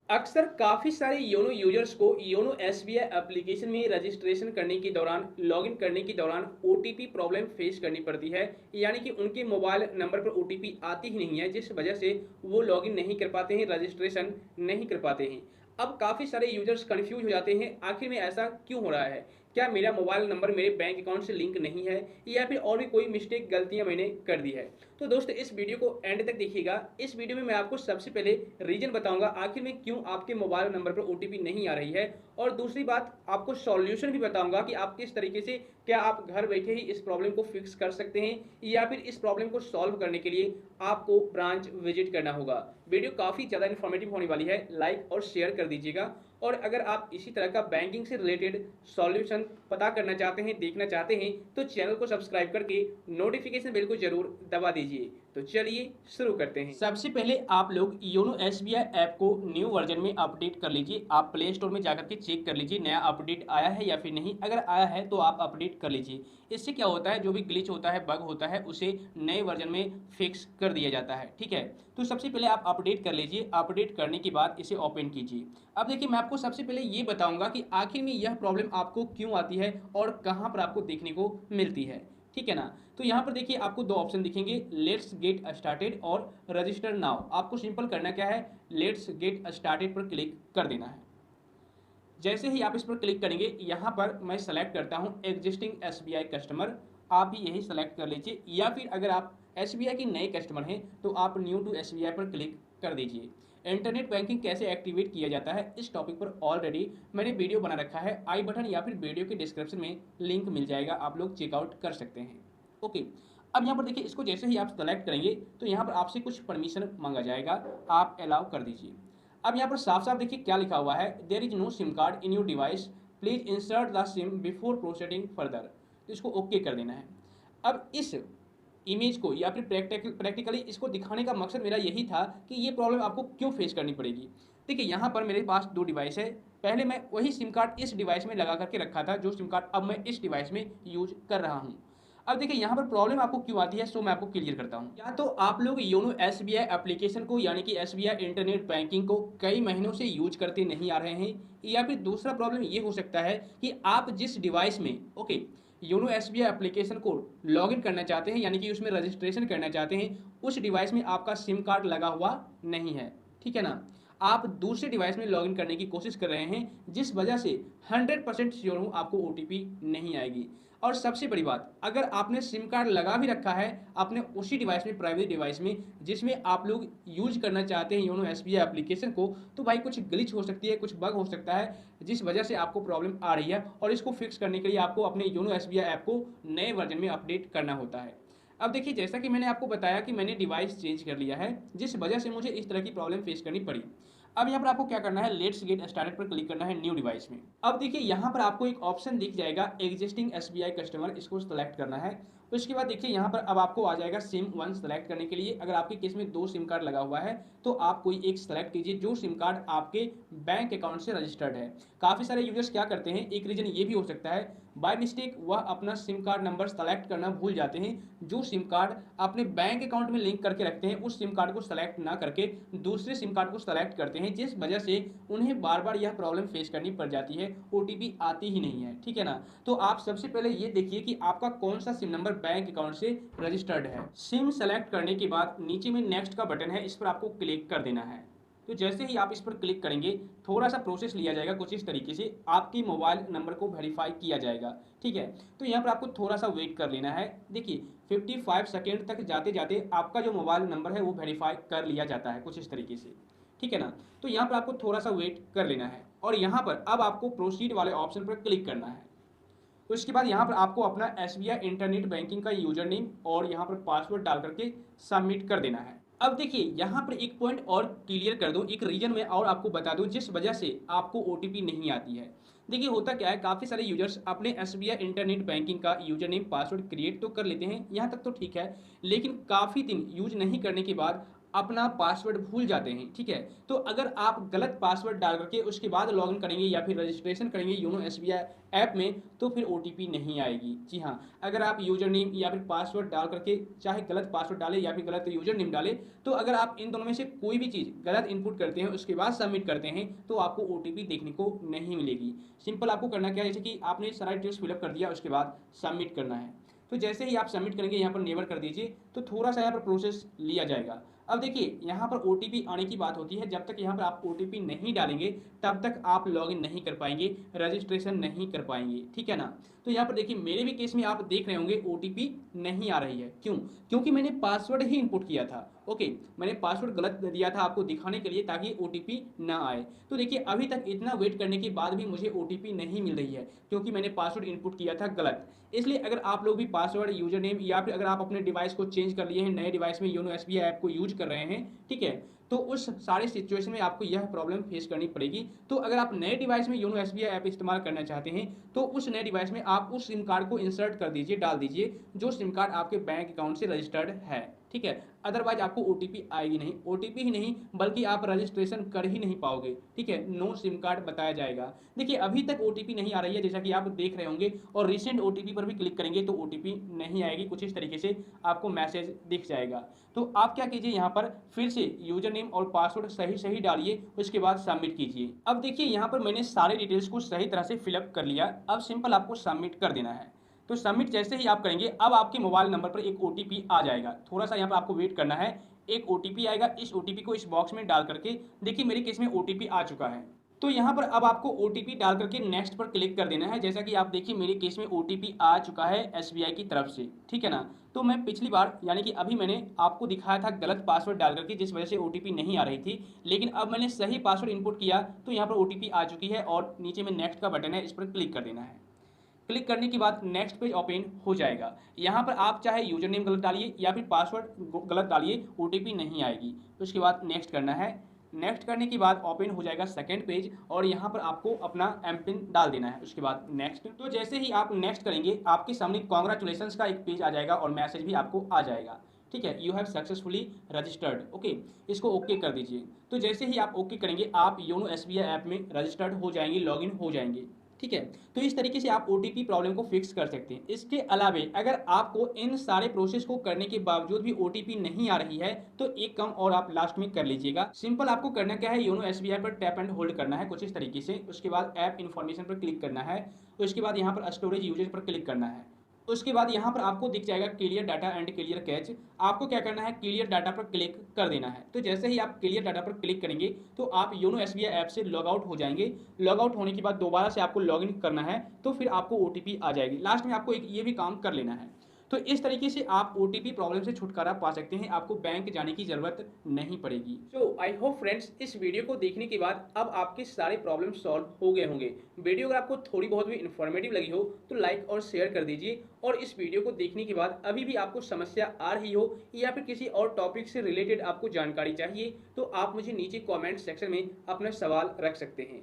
अक्सर काफ़ी सारे योनो यूजर्स को योनो एसबीआई एप्लीकेशन में रजिस्ट्रेशन करने के दौरान लॉगिन करने के दौरान ओटीपी प्रॉब्लम फेस करनी पड़ती है। यानी कि उनके मोबाइल नंबर पर ओटीपी आती ही नहीं है, जिस वजह से वो लॉगिन नहीं कर पाते हैं, रजिस्ट्रेशन नहीं कर पाते हैं। अब काफ़ी सारे यूजर्स कंफ्यूज हो जाते हैं, आखिर में ऐसा क्यों हो रहा है? क्या मेरा मोबाइल नंबर मेरे बैंक अकाउंट से लिंक नहीं है, या फिर और भी कोई मिस्टेक गलतियां मैंने कर दी है? तो दोस्तों, इस वीडियो को एंड तक देखिएगा। इस वीडियो में मैं आपको सबसे पहले रीजन बताऊंगा आखिर में क्यों आपके मोबाइल नंबर पर ओटीपी नहीं आ रही है, और दूसरी बात आपको सॉल्यूशन भी बताऊंगा कि आप किस तरीके से, क्या आप घर बैठे ही इस प्रॉब्लम को फिक्स कर सकते हैं, या फिर इस प्रॉब्लम को सॉल्व करने के लिए आपको ब्रांच विजिट करना होगा। वीडियो काफ़ी ज़्यादा इन्फॉर्मेटिव होने वाली है, लाइक और शेयर कर दीजिएगा। और अगर आप इसी तरह का बैंकिंग से रिलेटेड सॉल्यूशन पता करना चाहते हैं, देखना चाहते हैं, तो चैनल को सब्सक्राइब करके नोटिफिकेशन बेल को जरूर दबा दीजिए। तो चलिए शुरू करते हैं। सबसे पहले आप लोग योनो एसबीआई ऐप को न्यू वर्जन में अपडेट कर लीजिए। आप प्ले स्टोर में जाकर के चेक कर लीजिए नया अपडेट आया है या फिर नहीं। अगर आया है तो आप अपडेट कर लीजिए। इससे क्या होता है, जो भी ग्लिच होता है, बग होता है, उसे नए वर्जन में फिक्स कर दिया जाता है। ठीक है, तो सबसे पहले आप अपडेट कर लीजिए। अपडेट करने के बाद इसे ओपन कीजिए। अब देखिए, मैं आपको सबसे पहले ये बताऊंगा कि आखिर में यह प्रॉब्लम आपको क्यों आती है और कहां पर आपको देखने को मिलती है। ठीक है ना? तो यहां पर देखिए आपको दो ऑप्शन दिखेंगे, लेट्स गेट स्टार्टेड और रजिस्टर नाउ। आपको सिंपल करना क्या है, लेट्स गेट स्टार्टेड पर क्लिक कर देना है। जैसे ही आप इस पर क्लिक करेंगे, यहाँ पर मैं सेलेक्ट करता हूँ एग्जिस्टिंग एसबीआई कस्टमर। आप भी यही सेलेक्ट कर लीजिए, या फिर अगर आप एसबीआई के नए कस्टमर हैं तो आप न्यू टू एसबीआई पर क्लिक कर दीजिए। इंटरनेट बैंकिंग कैसे एक्टिवेट किया जाता है, इस टॉपिक पर ऑलरेडी मैंने वीडियो बना रखा है। आई बटन या फिर वीडियो के डिस्क्रिप्शन में लिंक मिल जाएगा, आप लोग चेकआउट कर सकते हैं। ओके, अब यहाँ पर देखिए, इसको जैसे ही आप सेलेक्ट करेंगे तो यहाँ पर आपसे कुछ परमिशन मांगा जाएगा, आप अलाउ कर दीजिए। अब यहाँ पर साफ साफ देखिए क्या लिखा हुआ है, there is no SIM card in your device, please insert the SIM before proceeding further. तो इसको ओके कर देना है। अब इस इमेज को या फिर प्रैक्टिकली इसको दिखाने का मकसद मेरा यही था कि ये प्रॉब्लम आपको क्यों फेस करनी पड़ेगी। देखिए, यहाँ पर मेरे पास दो डिवाइस है। पहले मैं वही सिम कार्ड इस डिवाइस में लगा करके रखा था, जो सिम कार्ड अब मैं इस डिवाइस में यूज कर रहा हूँ। अब देखिए, यहाँ पर प्रॉब्लम आपको क्यों आती है, सो मैं आपको क्लियर करता हूँ। या तो आप लोग योनो एसबीआई एप्लीकेशन को, यानी कि एसबीआई इंटरनेट बैंकिंग को कई महीनों से यूज करते नहीं आ रहे हैं, या फिर दूसरा प्रॉब्लम ये हो सकता है कि आप जिस डिवाइस में योनो एसबीआई एप्लीकेशन को लॉगिन करना चाहते हैं, यानी कि उसमें रजिस्ट्रेशन करना चाहते हैं, उस डिवाइस में आपका सिम कार्ड लगा हुआ नहीं है। ठीक है ना? आप दूसरे डिवाइस में लॉगिन करने की कोशिश कर रहे हैं, जिस वजह से 100% श्योर हूँ आपको ओटीपी नहीं आएगी। और सबसे बड़ी बात, अगर आपने सिम कार्ड लगा भी रखा है अपने उसी डिवाइस में, प्राइवेट डिवाइस में, जिसमें आप लोग यूज करना चाहते हैं योनो एसबीआई एप्लीकेशन को, तो भाई कुछ ग्लिच हो सकती है, कुछ बग हो सकता है, जिस वजह से आपको प्रॉब्लम आ रही है। और इसको फिक्स करने के लिए आपको अपने योनो एसबीआई ऐप को नए वर्जन में अपडेट करना होता है। अब देखिए, जैसा कि मैंने आपको बताया कि मैंने डिवाइस चेंज कर लिया है, जिस वजह से मुझे इस तरह की प्रॉब्लम फेस करनी पड़ी। अब यहाँ पर आपको क्या करना है, लेट्स गेट स्टार्टेड पर क्लिक करना है न्यू डिवाइस में। अब देखिए, यहाँ पर आपको एक ऑप्शन दिख जाएगा एग्जिस्टिंग एसबीआई कस्टमर, इसको सेलेक्ट करना है। उसके बाद देखिए, यहाँ पर अब आपको आ जाएगा सिम वन सेलेक्ट करने के लिए। अगर आपके केस में दो सिम कार्ड लगा हुआ है तो आप कोई एक सेलेक्ट कीजिए, जो सिम कार्ड आपके बैंक अकाउंट से रजिस्टर्ड है। काफ़ी सारे यूजर्स क्या करते हैं, एक रीजन ये भी हो सकता है, बाय मिस्टेक वह अपना सिम कार्ड नंबर सेलेक्ट करना भूल जाते हैं। जो सिम कार्ड अपने बैंक अकाउंट में लिंक करके रखते हैं, उस सिम कार्ड को सेलेक्ट ना करके दूसरे सिम कार्ड को सेलेक्ट करते हैं, जिस वजह से उन्हें बार बार यह प्रॉब्लम फेस करनी पड़ जाती है, ओटीपी आती ही नहीं है। ठीक है ना? तो आप सबसे पहले ये देखिए कि आपका कौन सा सिम नंबर बैंक अकाउंट से रजिस्टर्ड है। सिम सेलेक्ट करने के बाद नीचे में नेक्स्ट का बटन है, इस पर आपको क्लिक कर देना है। तो जैसे ही आप इस पर क्लिक करेंगे, थोड़ा सा प्रोसेस लिया जाएगा, कुछ इस तरीके से आपकी मोबाइल नंबर को वेरीफाई किया जाएगा। ठीक है, तो यहाँ पर आपको थोड़ा सा वेट कर लेना है। देखिए, 55 सेकेंड तक जाते जाते आपका जो मोबाइल नंबर है वो वेरीफाई कर लिया जाता है, कुछ इस तरीके से। ठीक है ना? तो यहाँ पर आपको थोड़ा सा वेट कर लेना है, और यहाँ पर अब आपको प्रोसीड वाले ऑप्शन पर क्लिक करना है। उसके बाद यहाँ पर आपको अपना एसबीआई इंटरनेट बैंकिंग का यूजर नेम और यहाँ पर पासवर्ड डाल करके सबमिट कर देना है। अब देखिए, यहाँ पर एक पॉइंट और क्लियर कर दूं, एक रीजन में और आपको बता दूं जिस वजह से आपको ओटीपी नहीं आती है। देखिए, होता क्या है, काफ़ी सारे यूजर्स अपने एसबीआई इंटरनेट बैंकिंग का यूजर नेम पासवर्ड क्रिएट तो कर लेते हैं, यहाँ तक तो ठीक है, लेकिन काफ़ी दिन यूज नहीं करने के बाद अपना पासवर्ड भूल जाते हैं, ठीक है? तो अगर आप गलत पासवर्ड डाल करके उसके बाद लॉगिन करेंगे या फिर रजिस्ट्रेशन करेंगे योनो एसबीआई ऐप में, तो फिर ओटीपी नहीं आएगी। जी हाँ, अगर आप यूजर नेम या फिर पासवर्ड डाल करके चाहे गलत पासवर्ड डालें या फिर गलत यूजर नेम डालें, तो अगर आप इन दोनों में से कोई भी चीज़ गलत इनपुट करते हैं उसके बाद सबमिट करते हैं, तो आपको ओटीपी देखने को नहीं मिलेगी। सिंपल आपको करना क्या है, जैसे कि आपने सारा डिटेल्स फिलअप कर दिया, उसके बाद सबमिट करना है। तो जैसे ही आप सबमिट करेंगे यहाँ पर नेवर कर दीजिए, तो थोड़ा सा यहाँ पर प्रोसेस लिया जाएगा। अब देखिए यहाँ पर ओटीपी आने की बात होती है, जब तक यहाँ पर आप ओटीपी नहीं डालेंगे तब तक आप लॉगिन नहीं कर पाएंगे, रजिस्ट्रेशन नहीं कर पाएंगे, ठीक है ना? तो यहाँ पर देखिए मेरे भी केस में आप देख रहे होंगे ओटीपी नहीं आ रही है। क्यों? क्योंकि मैंने पासवर्ड ही इनपुट किया था। ओके, मैंने पासवर्ड गलत दिया था आपको दिखाने के लिए ताकि ओटीपी ना आए। तो देखिए अभी तक इतना वेट करने के बाद भी मुझे ओटीपी नहीं मिल रही है, क्योंकि मैंने पासवर्ड इनपुट किया था गलत। इसलिए अगर आप लोग भी पासवर्ड, यूजर नेम या फिर अगर आप अपने डिवाइस को चेंज कर लिए हैं, नए डिवाइस में योनो एसबीआई ऐप को यूज कर रहे हैं, ठीक है, तो उस सारे सिचुएशन में आपको यह प्रॉब्लम फेस करनी पड़ेगी। तो अगर आप नए डिवाइस में योनो एसबीआई ऐप इस्तेमाल करना चाहते हैं, तो उस नए डिवाइस में आप उस सिम कार्ड को इंसर्ट कर दीजिए, डाल दीजिए जो सिम कार्ड आपके बैंक अकाउंट से रजिस्टर्ड है, ठीक है? अदरवाइज आपको ओटीपी आएगी नहीं, ओटीपी ही नहीं बल्कि आप रजिस्ट्रेशन कर ही नहीं पाओगे, ठीक है? नो सिम कार्ड बताया जाएगा। देखिए अभी तक ओटीपी नहीं आ रही है, जैसा कि आप देख रहे होंगे, और रिसेंट ओटीपी पर भी क्लिक करेंगे तो ओटीपी नहीं आएगी, कुछ इस तरीके से आपको मैसेज दिख जाएगा। तो आप क्या कीजिए, यहाँ पर फिर से यूजर नेम और पासवर्ड सही डालिए, उसके बाद सबमिट कीजिए। अब देखिए यहाँ पर मैंने सारे डिटेल्स को सही तरह से फिलअप कर लिया, अब सिंपल आपको सबमिट कर देना है। तो सबमिट जैसे ही आप करेंगे, अब आपके मोबाइल नंबर पर एक ओटीपी आ जाएगा। थोड़ा सा यहाँ पर आपको वेट करना है, एक ओटीपी आएगा। इस ओटीपी को इस बॉक्स में डाल करके देखिए मेरे केस में ओटीपी आ चुका है। तो यहाँ पर अब आपको ओटीपी डाल करके नेक्स्ट पर क्लिक कर देना है। जैसा कि आप देखिए मेरे केस में ओटीपी आ चुका है एसबीआई की तरफ से, ठीक है ना? तो मैं पिछली बार यानी कि अभी मैंने आपको दिखाया था गलत पासवर्ड डाल करके, जिस वजह से ओटीपी नहीं आ रही थी, लेकिन अब मैंने सही पासवर्ड इनपुट किया तो यहाँ पर ओटीपी आ चुकी है और नीचे में नेक्स्ट का बटन है, इस पर क्लिक कर देना है। क्लिक करने के बाद नेक्स्ट पेज ओपन हो जाएगा। यहाँ पर आप चाहे यूजर नेम गलत डालिए या फिर पासवर्ड गलत डालिए, ओटीपी नहीं आएगी। तो उसके बाद नेक्स्ट करना है। नेक्स्ट करने के बाद ओपन हो जाएगा सेकंड पेज और यहाँ पर आपको अपना एमपिन डाल देना है। उसके बाद नेक्स्ट। तो जैसे ही आप नेक्स्ट करेंगे आपके सामने कॉन्ग्रेचुलेशंस का एक पेज आ जाएगा और मैसेज भी आपको आ जाएगा, ठीक है? You have successfully registered, okay, इसको ओके कर दीजिए। तो जैसे ही आप ओके करेंगे आप योनो एसबीआई ऐप में रजिस्टर्ड हो जाएंगे, लॉगिन हो जाएंगे, ठीक है? तो इस तरीके से आप ओटीपी प्रॉब्लम को फिक्स कर सकते हैं। इसके अलावे अगर आपको इन सारे प्रोसेस को करने के बावजूद भी ओटीपी नहीं आ रही है, तो एक काम और आप लास्ट में कर लीजिएगा। सिंपल आपको करना क्या है, योनो एसबीआई पर टैप एंड होल्ड करना है कुछ इस तरीके से। उसके बाद ऐप इन्फॉर्मेशन पर क्लिक करना है। उसके बाद यहाँ पर स्टोरेज यूजेज पर क्लिक करना है। उसके बाद यहाँ पर आपको दिख जाएगा clear data and clear catch. आपको क्या करना है, क्लियर डाटा पर क्लिक कर देना है। तो जैसे ही आप क्लियर डाटा पर क्लिक करेंगे तो आप योनो एसबीआई ऐप से लॉग आउट हो जाएंगे। लॉग आउट होने के बाद दोबारा से आपको लॉगिन करना है, तो फिर आपको ओटीपी आ जाएगी। लास्ट में आपको एक ये भी काम कर लेना है। तो इस तरीके से आप ओटीपी प्रॉब्लम से छुटकारा पा सकते हैं, आपको बैंक जाने की जरूरत नहीं पड़ेगी। सो आई होप फ्रेंड्स इस वीडियो को देखने के बाद अब आपके सारे प्रॉब्लम सॉल्व हो गए होंगे। वीडियो अगर आपको थोड़ी बहुत भी इन्फॉर्मेटिव लगी हो तो लाइक और शेयर कर दीजिए, और इस वीडियो को देखने के बाद अभी भी आपको समस्या आ रही हो या फिर किसी और टॉपिक से रिलेटेड आपको जानकारी चाहिए तो आप मुझे नीचे कॉमेंट सेक्शन में अपना सवाल रख सकते हैं।